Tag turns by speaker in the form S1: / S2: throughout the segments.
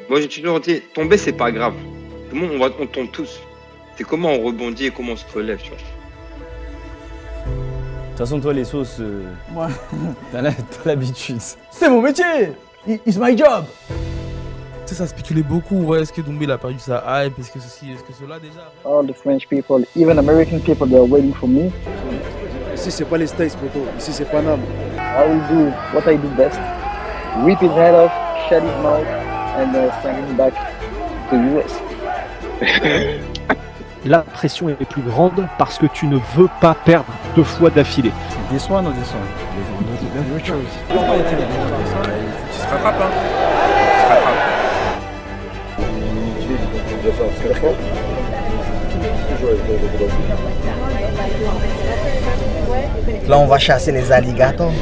S1: Moi, j'ai toujours dit, tomber, c'est pas grave. Tout le monde, on tombe tous. C'est comment on rebondit et comment on se relève, tu vois.
S2: De toute façon, toi, les sauces,
S3: Ouais.
S2: t'as l'habitude.
S3: C'est mon métier. It's my job.
S4: Tu sais, ça spéculait beaucoup. Ouais, est-ce que Doumbé il a perdu sa hype? Est-ce que ceci, est-ce que cela déjà?
S5: All the French people, even American people, they're waiting for me.
S6: Ici, c'est pas les States, poto. Ici, c'est Paname.
S5: I will do what I do best. Rip his head off, shut his mouth, and send him back to US.
S7: La pression est plus grande parce que tu ne veux pas perdre 2 fois d'affilée.
S3: This one or this one? Your choice.
S4: Tu se rattrapes, hein?
S8: Là, on va chasser les alligators.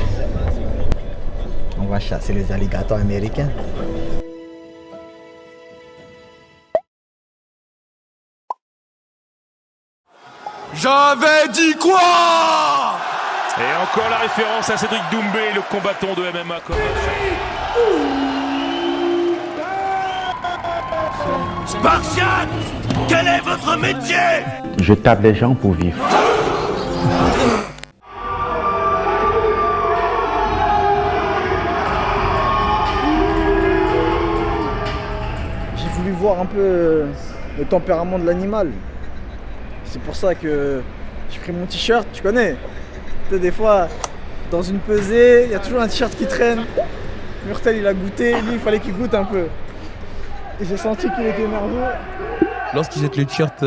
S8: On va chasser les alligators américains.
S4: J'avais dit quoi?
S9: Et encore la référence à Cédric Doumbé, le combattant de MMA.
S10: Spartiate, quel est votre métier?
S7: Je tape les gens pour vivre.
S3: J'ai voulu voir un peu le tempérament de l'animal. C'est pour ça que j'ai pris mon t-shirt, tu connais. Tu sais, des fois, dans une pesée, il y a toujours un t-shirt qui traîne. Murtel, il a goûté, lui, il fallait qu'il goûte un peu. Et j'ai senti qu'il était nerveux.
S4: Lorsqu'il jette le t-shirt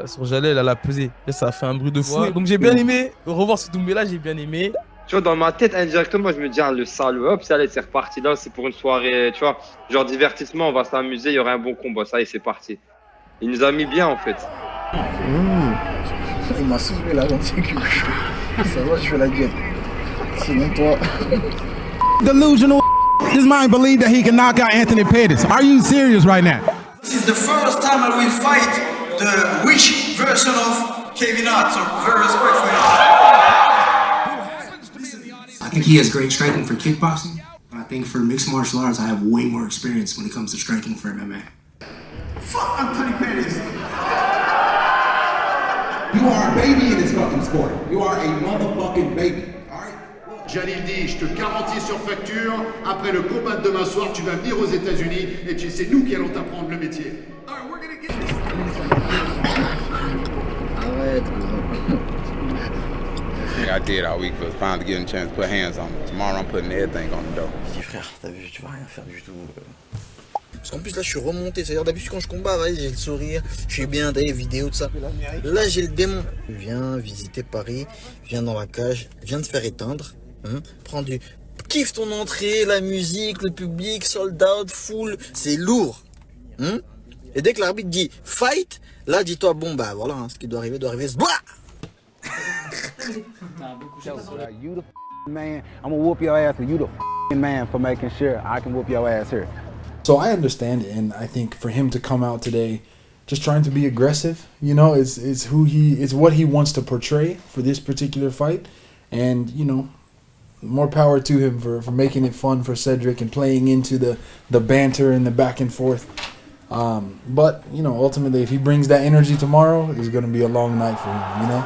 S4: sur Jalel, elle a pesé. Et ça a fait un bruit de fou. Ouais. Donc j'ai bien aimé. Revoir ce Doumbé là, j'ai bien aimé.
S1: Tu vois, dans ma tête, indirectement, je me dis, ah, le sale, hop, ça, allez, c'est reparti. Là, c'est pour une soirée, tu vois, genre divertissement, on va s'amuser, il y aura un bon combat. Ça y est, c'est parti. Il nous a mis bien, en fait.
S3: Il m'a soulevé la lentille. Ça va, je fais la diète. Sinon, toi.
S11: Delusional. This man believe that he can knock out Anthony Pettis. Are you serious right now?
S12: This is the first time I will fight the witch version of Kevin Hart, so very respectful.
S13: I think he has great striking for kickboxing. I think for mixed martial arts, I have way more experience when it comes to striking for MMA.
S12: Fuck Anthony Pettis!
S11: You are a baby in this fucking sport. You are a motherfucking baby.
S14: Jalil dit, je te garantis sur facture, après le combat de demain soir, tu vas venir aux États-Unis et c'est nous qui allons t'apprendre le métier.
S3: Arrête,
S15: I did all week for finally getting a chance to put hands on him. Tomorrow I'm putting everything on the door.
S8: Je dis frère, t'as vu, tu vas rien faire du tout. Parce qu'en plus là je suis remonté, c'est-à-dire d'habitude quand je combat, ouais, j'ai le sourire, je suis bien, t'as les vidéos, tout ça. Là j'ai le démon. Viens visiter Paris, viens dans la cage, viens te faire éteindre. Prends du... Kiffe ton entrée, la musique, le public, sold out, full, c'est lourd. Et dès que l'arbitre dit fight, là dis-toi bon bah voilà, hein, ce qui doit arriver, Zblah!
S6: You the man, I'm gonna whoop your ass, but you the man for making sure I can whoop your ass here.
S16: So I understand it, and I think for him to come out today just trying to be aggressive, you know, is who he is, what he wants to portray for this particular fight. And, you know, more power to him for making it fun for Cedric and playing into the banter and the back and forth. But, you know, ultimately, if he brings that energy tomorrow, it's going to be a long night for him, you know?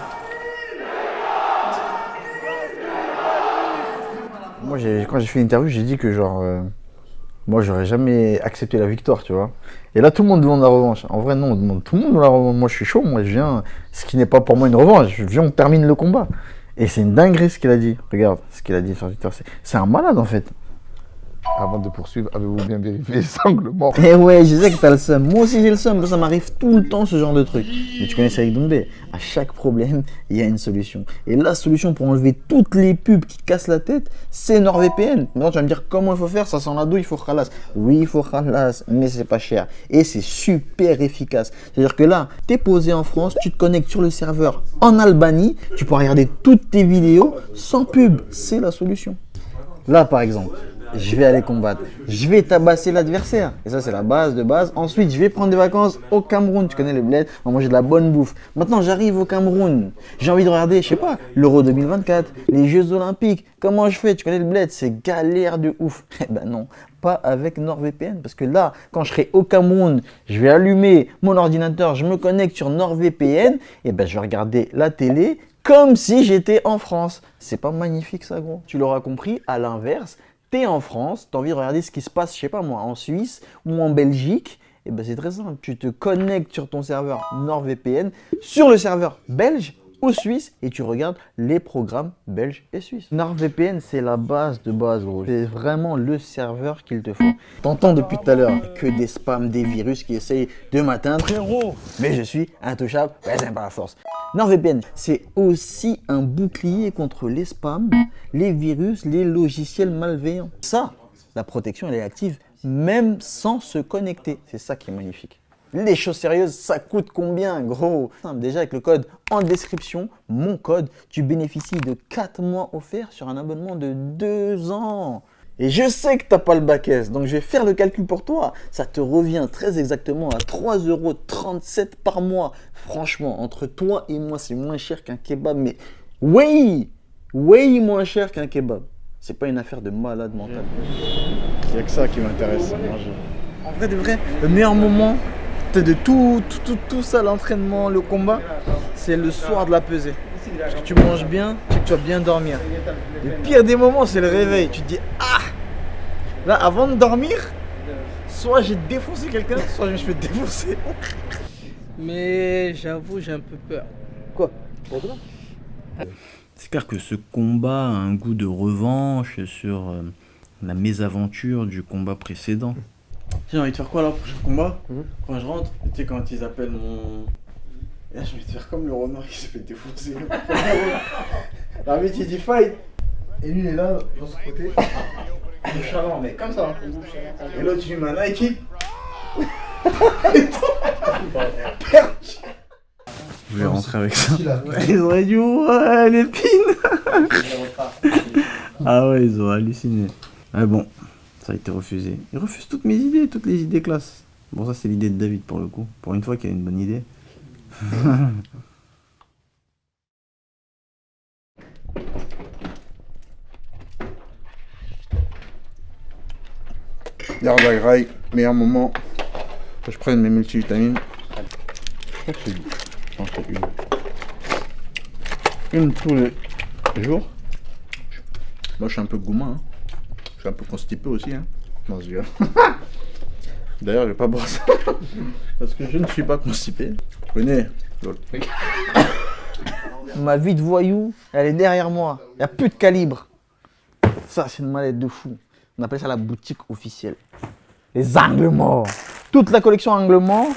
S8: Moi, quand j'ai fait l'interview, j'ai dit que genre, moi, j'aurais jamais accepté la victoire, tu vois. Et là, tout le monde demande la revanche. En vrai, non, tout le monde demande la revanche. Moi, je suis chaud, moi, je viens, ce qui n'est pas pour moi une revanche, je viens, on termine le combat. Et c'est une dinguerie ce qu'il a dit. Regarde ce qu'il a dit sur Twitter. C'est un malade en fait.
S17: Avant de poursuivre, avez-vous bien vérifié les angles morts?
S8: Eh ouais, je sais que t'as le seum. Moi aussi j'ai le seum, ça m'arrive tout le temps ce genre de truc. Mais tu connais Cédric Doumbé, à chaque problème, il y a une solution. Et la solution pour enlever toutes les pubs qui te cassent la tête, c'est NordVPN. Maintenant tu vas me dire comment il faut faire, ça sent la douille, il faut khalas. Oui, il faut khalas, mais c'est pas cher. Et c'est super efficace. C'est-à-dire que là, t'es posé en France, tu te connectes sur le serveur en Albanie, tu pourras regarder toutes tes vidéos sans pub. C'est la solution. Là par exemple,
S3: je vais aller combattre. Je vais tabasser l'adversaire. Et ça, c'est la base de base. Ensuite, je vais prendre des vacances au Cameroun. Tu connais le bled, on va manger de la bonne bouffe. Maintenant, j'arrive au Cameroun. J'ai envie de regarder, je sais pas, l'Euro 2024, les Jeux Olympiques. Comment je fais? Tu connais le bled, c'est galère de ouf. Eh ben non, pas avec NordVPN. Parce que là, quand je serai au Cameroun, je vais allumer mon ordinateur, je me connecte sur NordVPN. Et ben, je vais regarder la télé comme si j'étais en France. C'est pas magnifique ça, gros? Tu l'auras compris, à l'inverse, t'es en France, t'as envie de regarder ce qui se passe, je sais pas moi, en Suisse ou en Belgique. Et ben c'est très simple, tu te connectes sur ton serveur NordVPN, sur le serveur belge ou suisse, et tu regardes les programmes belges et suisses. NordVPN, c'est la base de base, gros. C'est vraiment le serveur qu'il te faut. T'entends depuis tout à l'heure que des spams, des virus qui essayent de m'atteindre. Frérot, mais je suis intouchable, ouais, c'est pas la force. NordVPN, c'est aussi un bouclier contre les spams, les virus, les logiciels malveillants. Ça, la protection, elle est active même sans se connecter. C'est ça qui est magnifique. Les choses sérieuses, ça coûte combien, gros? Déjà, avec le code en description, mon code, tu bénéficies de 4 mois offerts sur un abonnement de 2 ans. Et je sais que tu n'as pas le bac S, donc je vais faire le calcul pour toi. Ça te revient très exactement à 3,37 € par mois. Franchement, entre toi et moi, c'est moins cher qu'un kebab, mais way moins cher qu'un kebab. C'est pas une affaire de malade mental. Il n'y a que ça qui m'intéresse, manger. En vrai de vrai, le meilleur moment de tout ça, l'entraînement, le combat, c'est le soir de la pesée. Parce que tu manges bien, tu vas bien dormir. Le pire des moments, c'est le réveil. Tu te dis, ah! Là, avant de dormir, soit j'ai défoncé quelqu'un, soit je me suis fait défoncer.
S18: Mais j'avoue, j'ai un peu peur.
S3: Quoi?
S19: C'est clair que ce combat a un goût de revanche sur la mésaventure du combat précédent.
S3: J'ai envie de faire quoi là, prochain combat? Quand je rentre, tu sais, quand ils appellent mon... Et là, j'ai envie de faire comme le renard qui s'est fait défoncer. L'arbitre il dit fight. Et lui il est là, dans ce côté. Bouche avant, mais comme ça. Et l'autre il lui met un Nike.
S19: Je vais rentrer avec ça.
S3: Ils auraient dit ouais, l'épine.
S19: Ah ouais, ils ont halluciné. Ah bon, ça a été refusé. Ils refusent toutes mes idées, toutes les idées classe. Bon, ça c'est l'idée de David pour le coup. Pour une fois qu'il a une bonne idée.
S3: Garde à graille, meilleur moment que je prenne mes multivitamines. Je crois que c'est j'en fais une tous les jours. Moi je suis un peu gourmand, hein. Je suis un peu constipé aussi, hein. Non, je rigole. D'ailleurs je vais pas boire ça parce que je ne suis pas constipé. Tu connais l'autre. Ma vie de voyou, elle est derrière moi. Il n'y a plus de calibre. Ça c'est une mallette de fou. On appelle ça la boutique officielle. Les angles morts. Toute la collection angle mort.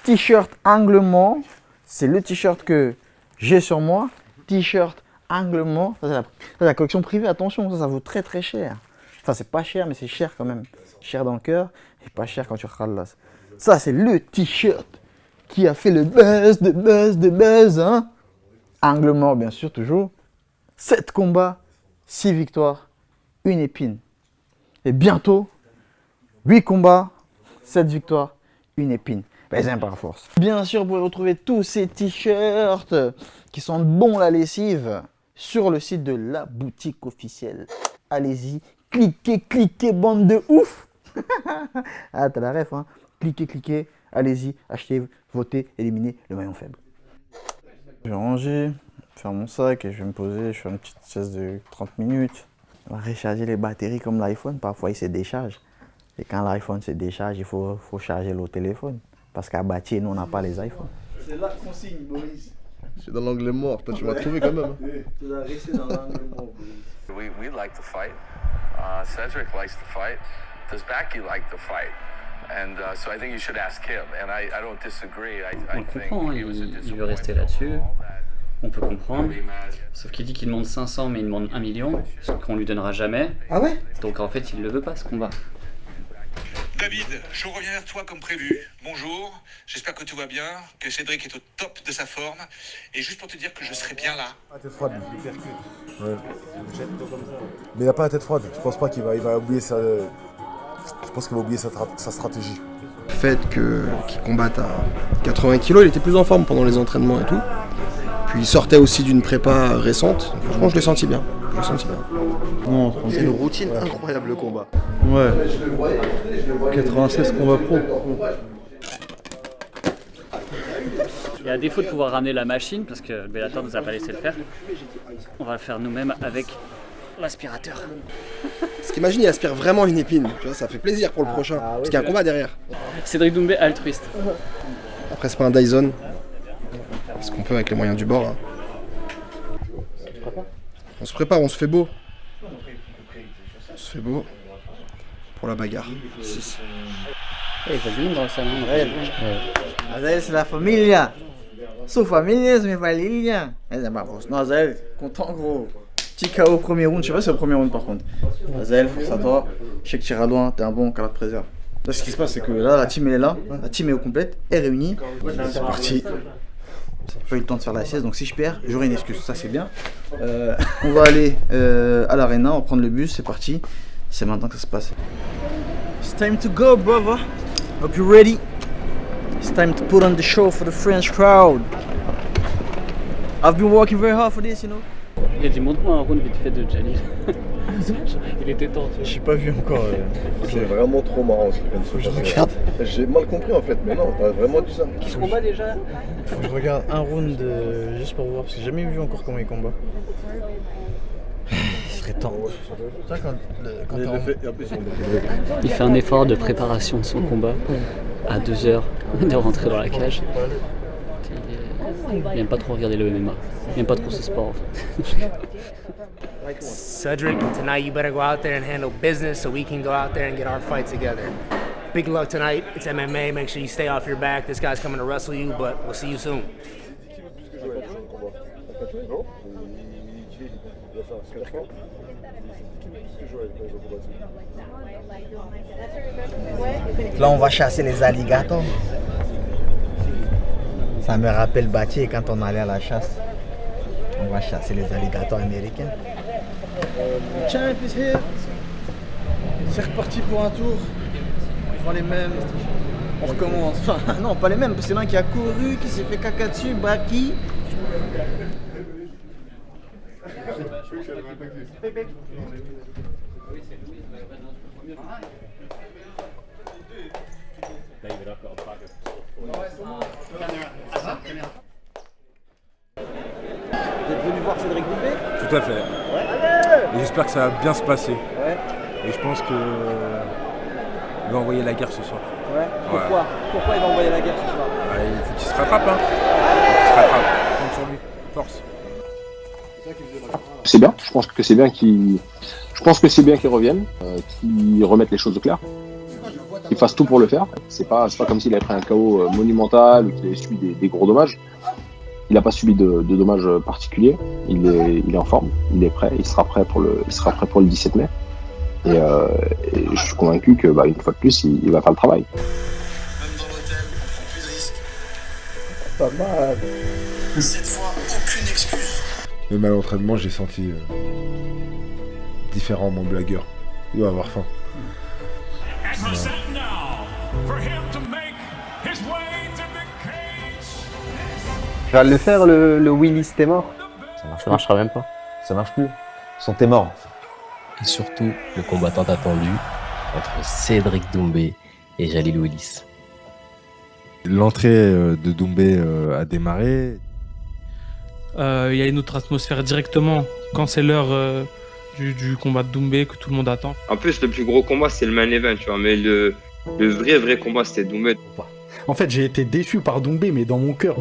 S3: T-shirt angle mort. C'est le t-shirt que j'ai sur moi. T-shirt angle mort. Ça, c'est la collection privée. Attention, ça vaut très très cher. Enfin, c'est pas cher, mais c'est cher quand même. Cher dans le cœur et pas cher quand tu râles. Ça, c'est le t-shirt qui a fait le buzz de buzz. Hein. Angle mort, bien sûr, toujours. 7 combats, 6 victoires, 1 épine. Et bientôt, 8 combats, 7 victoires, 1 épine. Baiser par force. Bien sûr, vous pouvez retrouver tous ces t-shirts qui sentent bon la lessive sur le site de la boutique officielle. Allez-y, cliquez, bande de ouf. Ah, t'as la ref, hein. Cliquez, allez-y, achetez, votez, éliminez le maillon faible. Je vais ranger, faire mon sac et je vais me poser, je fais une petite sieste de 30 minutes. On va recharger les batteries comme l'iPhone, parfois il se décharge. Et quand l'iPhone se décharge, il faut charger le téléphone. Parce qu'à Bâtier, nous on n'a pas les iPhones. C'est là qu'on signe, Boris.
S20: Je suis dans l'angle mort, toi tu m'as trouvé quand même.
S3: Tu dois rester dans l'angle mort, Boris.
S21: We like to fight. Cedric likes to fight. Does Baki like to fight? And so I think you should ask him. And I don't disagree.
S22: On comprend, il veut rester là-dessus. On peut comprendre. Sauf qu'il dit qu'il demande 500 mais il demande 1 million. Ce qu'on lui donnera jamais.
S3: Ah ouais?
S22: Donc en fait il le veut pas ce combat.
S2: David, je reviens vers toi comme prévu. Bonjour, j'espère que tout va bien, que Cédric est au top de sa forme. Et juste pour te dire que je serai bien là.
S5: La tête froide, lui. Ouais. Mais il n'a pas la tête froide. Je pense pas qu'il va oublier sa. Je pense qu'il va oublier sa stratégie.
S23: Le fait qu'il combatte à 80 kg, il était plus en forme pendant les entraînements et tout. Puis il sortait aussi d'une prépa récente. Franchement, je l'ai senti bien.
S5: Non,
S23: c'est une routine incroyable le combat.
S5: Ouais. 96 combats pro.
S22: Et à défaut de pouvoir ramener la machine, parce que le Bellator nous a pas laissé le faire, on va le faire nous-mêmes avec l'aspirateur.
S23: Parce qu'imagine, il aspire vraiment une épine. Tu vois, ça fait plaisir pour le prochain. Parce qu'il y a un combat derrière.
S22: Cédric Doumbé altruiste.
S23: Après, c'est pas un Dyson. Ce qu'on peut avec les moyens du bord. Hein. On se prépare, on se fait beau. On se fait beau pour la bagarre. 6.
S22: Il va du monde dans le salon.
S3: Azael, c'est la familia. Su familia es mi familia. Non, Azael, content gros. Petit KO au premier round, je sais pas si c'est le premier round par contre. Azael, force à toi. Je sais que tu iras loin, t'es un bon camarade préserve. Là, ce qui se passe, c'est que là, la team elle est là. La team est au complète, est réunie. C'est parti. J'ai pas eu le temps de faire la sieste, donc si je perds, j'aurai une excuse. Ça, c'est bien. On va aller à l'arena, on va prendre le bus, c'est parti. C'est maintenant que ça se passe. It's time to go, brother. Hope you're ready. It's time to put on the show for the French crowd. I've been working very hard for this, you know.
S22: Il a dit montre-moi un round vite fait de Jalil. Il était temps.
S5: J'ai pas vu encore.
S20: C'est vraiment trop marrant ce qu'il vient de se
S5: je regarde.
S20: J'ai mal compris en fait, mais non, t'as vraiment dit ça.
S22: Qui se combat déjà?
S3: Faut que je regarde un round juste pour voir, parce que j'ai jamais vu encore comment il combat. Il serait temps. Ça,
S22: il fait un effort de préparation de son combat à 2 heures de rentrer dans la cage. Il aime pas trop regarder le MMA. Il aime pas trop ce sport en fait.
S24: Cedric, tonight you better go out there and handle business so we can go out there and get our fight together. Big luck tonight. It's MMA. Make sure you stay off your back. This guy's coming to wrestle you, but we'll see you soon.
S3: Là, on va chasser les alligators. Ça me rappelle Batier quand on allait à la chasse. On va chasser les alligators américains. Champ is here. C'est reparti pour un tour. On prend les mêmes. On recommence. Enfin, non, pas les mêmes, parce que c'est l'un qui a couru, qui s'est fait caca dessus, Baki. Vous êtes venu voir Cédric Doumbé?
S25: Tout à fait.
S3: Ouais.
S25: Et j'espère que ça va bien se passer.
S3: Ouais.
S25: Et je pense que il va envoyer la guerre ce soir.
S3: Ouais. Pourquoi? Pourquoi il va envoyer la guerre ce soir?
S25: Il faut qu'il se rattrape. Hein. Il se rattrape. Compte sur lui. Force.
S26: C'est bien. Je pense que c'est bien qu'il revienne, qu'il remette les choses au clair. Qu'il fasse tout pour le faire. C'est pas comme s'il avait pris un KO monumental ou qu'il avait subi des gros dommages. Il n'a pas subi de dommages particuliers. Il est en forme. Il est prêt. Il sera prêt pour le 17 mai. Et je suis convaincu que une fois de plus, il va faire le travail.
S20: Pas mal. Cette fois, aucune excuse.
S5: Même à l'entraînement, j'ai senti différent mon blagueur. Il doit avoir faim.
S27: Tu vas le faire, le Willis t'es mort?
S28: Ça marchera même pas.
S27: Ça marche plus. Ils sont t'es morts.
S28: Et surtout, le combattant attendu entre Cédric Doumbé et Jalil Willis.
S5: L'entrée de Doumbé a démarré.
S4: Il y a une autre atmosphère directement quand c'est l'heure du combat de Doumbé que tout le monde attend.
S1: En plus, le plus gros combat, c'est le main event, tu vois, mais le vrai combat, c'était Doumbé.
S29: En fait, j'ai été déçu par Doumbé, mais dans mon cœur,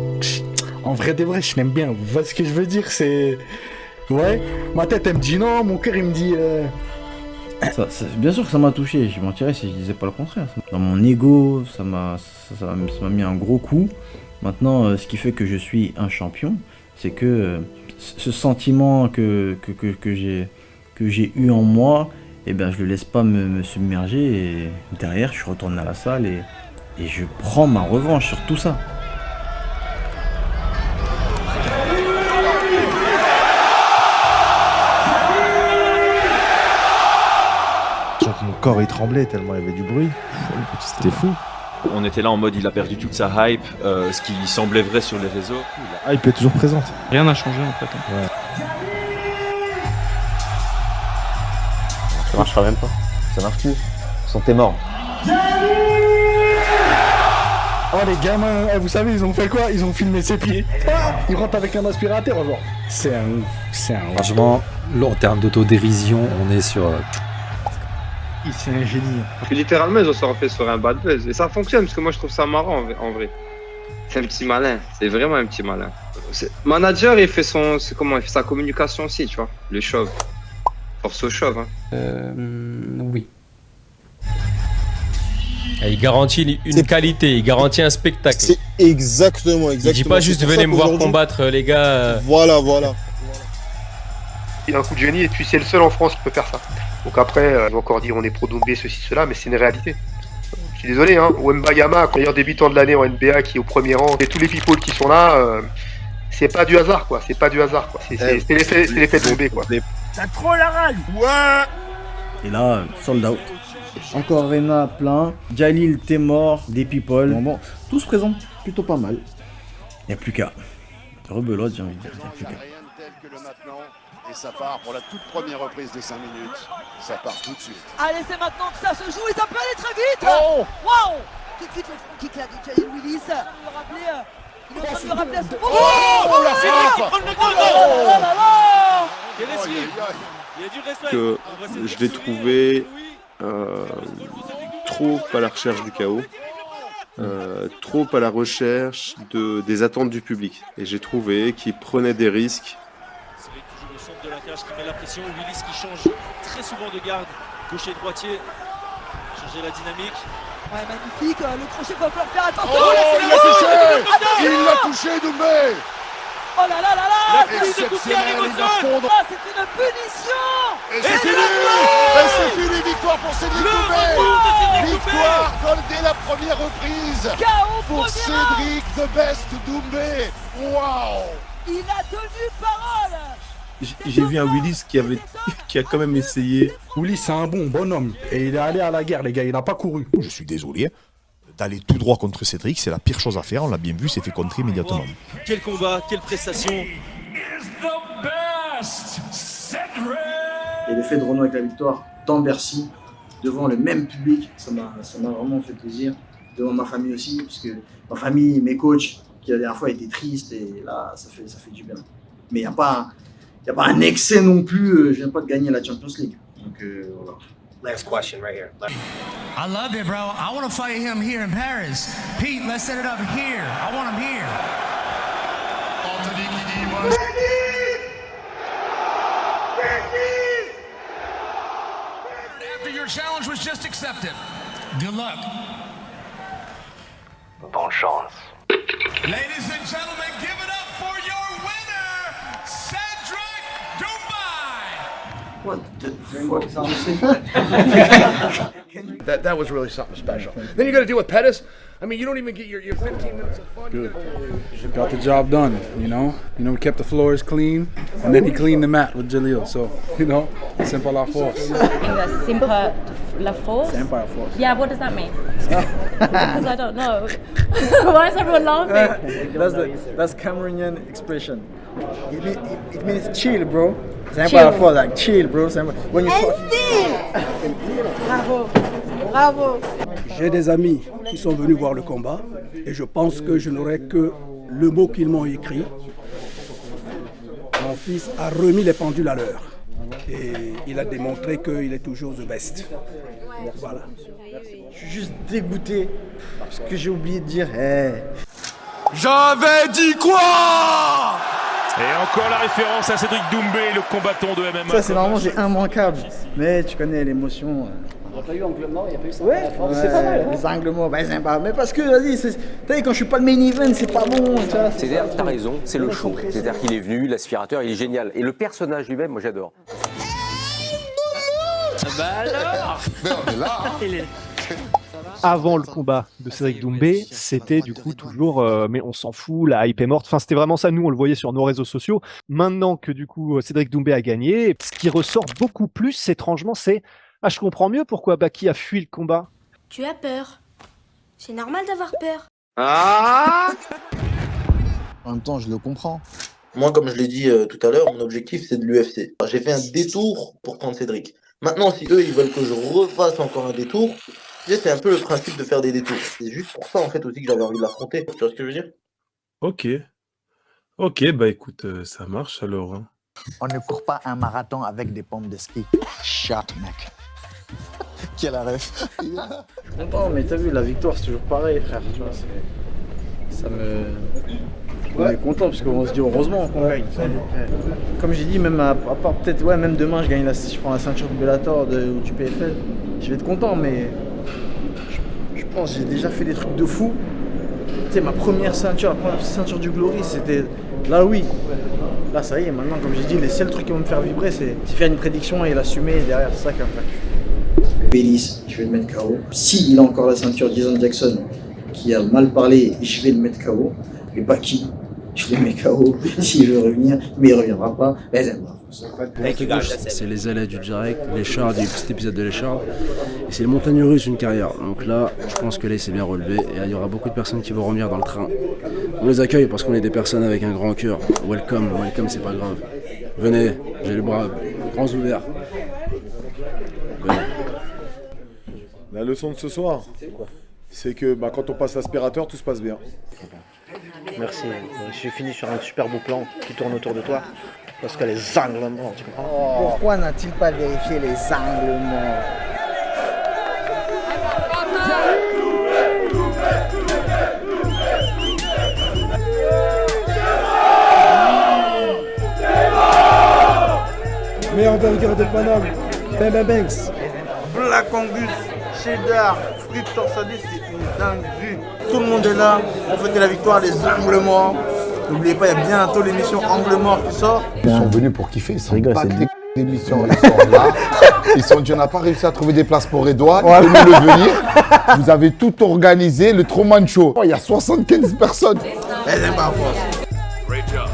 S29: en vrai de vrai, je l'aime bien. Vous voyez ce que je veux dire? C'est... Ouais, ma tête, elle me dit non, mon cœur, il me dit...
S19: Bien sûr que ça m'a touché, je mentirais si je disais pas le contraire. Dans mon ego, ça m'a mis un gros coup. Maintenant, ce qui fait que je suis un champion, c'est que ce sentiment que j'ai eu en moi, et bien je le laisse pas me submerger et derrière je suis retourné à la salle et je prends ma revanche sur tout ça.
S6: Mon corps il tremblait tellement il y avait du bruit. C'était fou.
S7: On était là en mode il a perdu toute sa hype, ce qui semblait vrai sur les réseaux.
S6: La hype est toujours présente.
S9: Rien n'a changé en fait.
S6: Ouais.
S27: Ça marchera même pas. Ça marche plus. Ils sont morts.
S29: Oh les gamins, vous savez ils ont fait quoi? Ils ont filmé ses pieds. Ils rentrent avec un aspirateur genre. C'est un...
S10: Franchement, là, en termes d'autodérision, on est sur...
S29: C'est un génie.
S1: Parce que littéralement, ils ont surfé sur un bad buzz. Et ça fonctionne, parce que moi, je trouve ça marrant, en vrai. C'est un petit malin. C'est vraiment un petit malin. Manager, il fait sa communication aussi, tu vois. Le show. Force au show, hein.
S9: Oui.
S11: Et il garantit une qualité, il garantit un spectacle.
S23: C'est exactement.
S11: Il dit pas juste venez me voir combattre, les gars.
S23: Voilà.
S12: Il a un coup de génie et puis c'est le seul en France qui peut faire ça. Donc après, ils vont encore dire on est pro Doumbé, ceci, cela, mais c'est une réalité. Je suis désolé, hein. Wembanyama, meilleur débutant de l'année en NBA qui est au premier rang, et tous les people qui sont là, c'est pas du hasard, quoi. C'est pas du hasard, quoi. C'est l'effet Doumbé, quoi.
S29: T'as trop la rage. Ouais.
S19: Et là, sold out. Encore Arena plein, Jalil, t'es mort, des people. Bon, tout se présente plutôt pas mal. Y'a plus qu'à. Rebelote, j'ai envie de dire. Y'a plus qu'à.
S13: Et ça part pour la toute première reprise des 5 minutes. Ça part tout de suite.
S14: Allez, c'est maintenant que ça se joue et ça peut aller très vite.
S13: Oh
S14: wow. Tout de suite le front kick là de Jalil Willis. Il est en train de le rappeler à ce moment.
S13: Oh la frappe.
S14: Quel esquive.
S12: Il y a du respect.
S15: Que je l'ai trouvé trop à la recherche du chaos. Trop à la recherche des attentes du public. Et j'ai trouvé qu'il prenait des risques.
S12: De la cage qui met la pression, Willis qui change très souvent de garde, gaucher droitier, changer la dynamique.
S14: Ouais, magnifique, le crochet va falloir faire attention.
S13: Oh, il l'a touché. Il l'a touché, Doumbé.
S14: Oh là là là là,
S13: exceptionnel, il va fondre.
S14: Ah, c'est une punition.
S13: Et c'est fini. Et c'est fini, victoire pour Cédric Doumbé. Victoire dès la première reprise pour Cédric The Best Doumbé. Waouh.
S14: Il a tenu parole.
S6: J'ai vu un Willis qui a quand même essayé.
S29: Willis, c'est un bonhomme. Et il est allé à la guerre, les gars, il n'a pas couru.
S6: Je suis désolé. D'aller tout droit contre Cédric, c'est la pire chose à faire. On l'a bien vu, c'est fait contrer immédiatement.
S12: Quel combat, quelle prestation.
S3: Et le fait de renouer avec la victoire dans Bercy, devant le même public, ça m'a vraiment fait plaisir. Devant ma famille aussi, parce que ma famille, mes coachs, qui la dernière fois étaient tristes, et là, ça fait du bien. Mais il n'y a pas un excès non plus, je viens pas de gagner la Champions League. Donc voilà.
S11: Last question right here.
S30: I love it, bro. I want to fight him here in Paris. Pete, let's set it up here. I want him here.
S13: Anthony qui dit
S30: After your challenge was just accepted. Good luck.
S12: Bonne chance.
S30: Ladies and gentlemen, give it up for your winner, Cedric Doumbé.
S3: What the fuck is
S20: That was really something special. Then you got to deal with Pettis. I mean, you don't even get your 15 minutes of fun.
S29: Good. Got the job done, you know. We kept the floors clean, and then he cleaned the mat with Jalil. So, simple la force.
S31: Simple la force?
S29: Simple la force.
S31: Yeah, what does that mean? Because I don't know. Why is everyone laughing?
S3: That's Cameroonian expression. It means chill, bro. Simple la force, like chill, bro. When you talk.
S14: Bravo. Bravo.
S32: J'ai des amis qui sont venus voir le combat et je pense que je n'aurai que le mot qu'ils m'ont écrit. Mon fils a remis les pendules à l'heure et il a démontré qu'il est toujours the best. Voilà.
S3: Je suis juste dégoûté parce que j'ai oublié de dire.
S12: J'avais dit quoi? Et encore la référence à Cédric Doumbé, le combattant de MMA.
S3: Ça c'est normalement j'ai immanquable, mais tu connais l'émotion.
S22: Il n'y a pas eu angle mort, il n'y a pas eu ça.
S3: Ouais, c'est pas mal. Les angles morts, c'est pas. Mais parce que, vas-y, t'as vu, quand je suis pas le main event, c'est pas bon.
S33: C'est-à-dire, t'as raison, c'est le show. C'est-à-dire qu'il est venu, l'aspirateur, il est génial. Et le personnage lui-même, moi j'adore.
S22: Bah alors
S13: Mais on est là.
S2: Avant le combat de Cédric Doumbé, c'était du coup toujours mais on s'en fout, la hype est morte. Enfin, c'était vraiment ça, nous on le voyait sur nos réseaux sociaux. Maintenant que du coup Cédric Doumbé a gagné, ce qui ressort beaucoup plus étrangement, c'est je comprends mieux pourquoi Baki a fui le combat.
S31: Tu as peur. C'est normal d'avoir peur.
S1: Ah
S3: En même temps, je le comprends.
S4: Moi, comme je l'ai dit tout à l'heure, mon objectif c'est de l'UFC. J'ai fait un détour pour prendre Cédric. Maintenant, si eux ils veulent que je refasse encore un détour, c'est un peu le principe de faire des détours. C'est juste pour ça en fait aussi que j'avais envie de l'affronter. Tu vois ce que je veux dire?
S15: Ok. Ok, bah écoute, ça marche alors. Hein.
S3: On ne court pas un marathon avec des pompes de ski. Shot, mec. Quelle ref. Je suis content, mais t'as vu, la victoire, c'est toujours pareil, frère. Tu vois, ça me... On est content parce qu'on se dit heureusement qu'on gagne. Comme j'ai dit, même à part peut-être, même demain, je prends la ceinture de Bellator ou du PFL. Je vais être content, mais je pense que j'ai déjà fait des trucs de fou. Tu sais, ma première ceinture du Glory, c'était là, oui. Là, ça y est, maintenant, comme j'ai dit, les seuls trucs qui vont me faire vibrer, c'est faire une prédiction et l'assumer derrière. C'est ça qui va me faire kiffer. Bellis, je vais le mettre KO. S'il a encore la ceinture d'Ison Jackson, qui a mal parlé, je vais le mettre KO. Et Baki, je le mets KO s'il veut revenir, mais il ne reviendra pas.
S5: C'est les allées du direct, les Shards, il y a eu cet épisode de les Shards, et c'est les montagnes russes d'une carrière. Donc là, je pense que là, il s'est bien relevé, et il y aura beaucoup de personnes qui vont revenir dans le train. On les accueille parce qu'on est des personnes avec un grand cœur. Welcome, c'est pas grave. Venez, j'ai les bras grands ouverts. Venez.
S7: La leçon de ce soir, c'est que quand on passe l'aspirateur, tout se passe bien.
S3: Merci. J'ai fini sur un super beau plan qui tourne autour de toi. Parce que les angles morts, tu comprends? Pourquoi n'a-t-il pas vérifié les angles morts?
S32: Meilleur burger de Paname, Ben Banks.
S3: Black Angus, cheddar, frites torsadées, c'est une dinguerie. Tout le monde est là, on fêtait la victoire des angles morts. N'oubliez pas, il y a bientôt l'émission Angle Mort qui sort.
S13: Ils sont venus pour kiffer, ils sont pas que des émissions, ils sont là. Ils sont dit, on n'a pas réussi à trouver des places pour Edouard, il est venu le venir. Vous avez tout organisé, le Truman Show. Il y a 75 personnes.
S3: Elle est pas force.
S30: Great job.